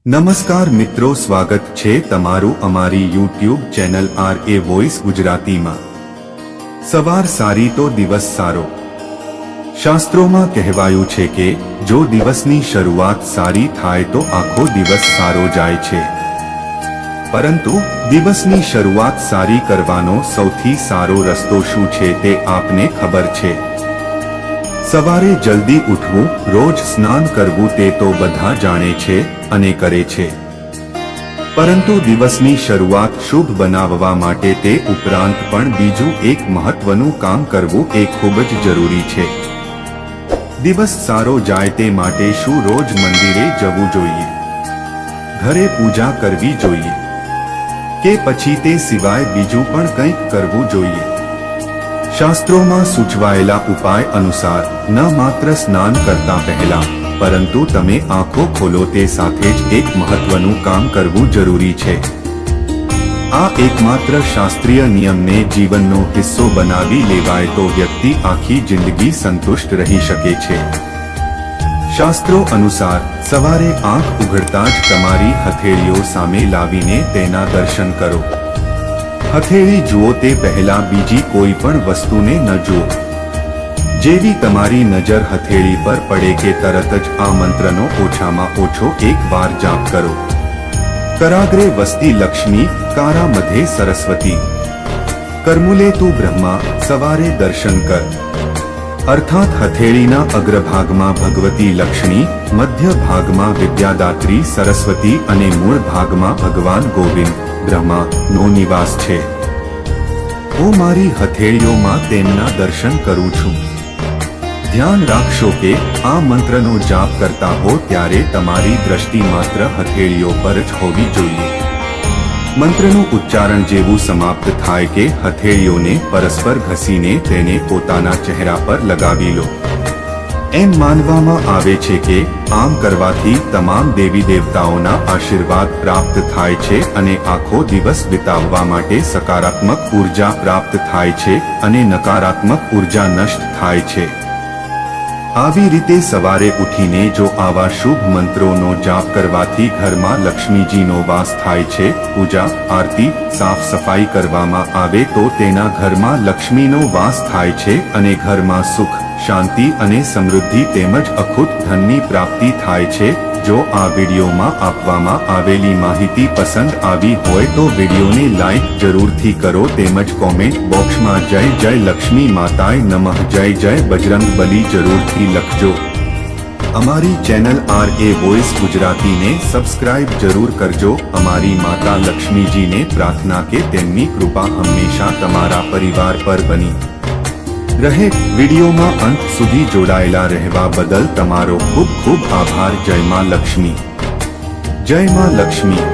નમસ્કાર મિત્રો, સ્વાગત છે તમારું અમારી યુટ્યુબ ચેનલ RA વોઇસ ગુજરાતીમાં। સવાર સારી તો દિવસ સારો। શાસ્ત્રોમાં કહેવાયું છે કે જો દિવસની શરૂઆત સારી થાય તો આખો દિવસ સારો જાય છે, પરંતુ દિવસની શરૂઆત સારી કરવાનો સૌથી સારો રસ્તો શું છે તે આપને ખબર છે? સવારે જલ્દી ઉઠવું, રોજ સ્નાન કરવું તે તો બધા જાણે છે અને કરે છે, પરંતુ દિવસની શરૂઆત શુભ બનાવવા માટે તે ઉપરાંત પણ બીજું એક મહત્વનું કામ કરવું એ ખૂબ જ જરૂરી છે। દિવસ સારો જાય તે માટે શું રોજ મંદિરે જવું જોઈએ, ઘરે પૂજા કરવી જોઈએ કે પછી તે સિવાય બીજું પણ કંઈક કરવું જોઈએ? શાસ્ત્રોમાં સૂચવાયેલા ઉપાય અનુસાર ન માત્ર સ્નાન કરતા પહેલા પરંતુ તમે આંખો ખોલો તે સાથે જ એક મહત્વનું કામ કરવું જરૂરી છે। આ એકમાત્ર શાસ્ત્રીય નિયમને જીવનનો હિસ્સો બનાવી લેવાય તો વ્યક્તિ આખી જિંદગી સંતુષ્ટ રહી શકે છે। શાસ્ત્રો અનુસાર સવારે આંખ ઉઘડતા જ તમારી હથેળીઓ સામે લાવીને તેના દર્શન કરો। હથેળી જુઓ તે પહેલા બીજી કોઈ પણ વસ્તુને ન જુઓ। જેવી તમારી નજર હથેળી પર પડે કે તરત જ આ મંત્રનો ઓછામાં ઓછો એક વાર જાપ કરો। કરાગ્રે વસતી લક્ષ્મી, કારા મધ્યે સરસ્વતી, કરમૂલે તું બ્રહ્મા। સવારે દર્શન કર, અર્થાત હથેળીના અગ્રભાગમાં ભગવતી લક્ષ્મી, મધ્ય ભાગમાં વિદ્યાદાત્રી સરસ્વતી અને મૂળ ભાગમાં ભગવાન ગોવિંદ બ્રહ્મા નો નિવાસ છે। હું મારી હથેળીઓમાં તેમના દર્શન કરું છું। ધ્યાન રાખશો કે આ મંત્રનો જાપ કરતા હો ત્યારે તમારી દ્રષ્ટિ માત્ર હથેળીઓ પર જ હોવી જોઈએ। મંત્રનું ઉચ્ચારણ જેવું સમાપ્ત થાય કે હથેળીઓને પરસ્પર ઘસીને તેને પોતાના ચહેરા પર લગાવી લો। એમ માનવામાં આવે છે કે આમ કરવાથી તમામ દેવી દેવતાઓના આશીર્વાદ પ્રાપ્ત થાય છે અને આખો દિવસ વિતાવવા માટે સકારાત્મક ઉર્જા પ્રાપ્ત થાય છે અને નકારાત્મક ઉર્જા નષ્ટ થાય છે। આવી રીતે સવારે ઉઠીને જો આવા શુભ મંત્રોનો જાપ કરવાથી ઘરમાં લક્ષ્મીજીનો વાસ થાય છે, પૂજા આરતી સાફ સફાઈ કરવામાં આવે તો તેના ઘરમાં લક્ષ્મીનો વાસ થાય છે અને ઘરમાં સુખ, શાંતિ અને સમૃદ્ધિ તેમજ અખૂટ ધનની પ્રાપ્તિ થાય છે। જો આ વિડીયોમાં આપવામાં આવેલી માહિતી પસંદ આવી હોય તો વિડીયોને લાઈક જરૂરથી કરો તેમજ કોમેન્ટ બોક્સમાં જય જય લક્ષ્મી માતાય નમઃ, જય જય બજરંગબલી જરૂરથી લખજો। અમારી ચેનલ RA વોઇસ ગુજરાતીને સબસ્ક્રાઇબ જરૂર કરજો। અમારી માતા લક્ષ્મીજીને પ્રાર્થના કે તેમની કૃપા હંમેશા તમારા પરિવાર પર બની રહે। વિડીયોમાં અંત સુધી જોડાયેલા રહેવા બદલ તમારો ખૂબ ખૂબ આભાર। જય માં લક્ષ્મી, જય માં લક્ષ્મી।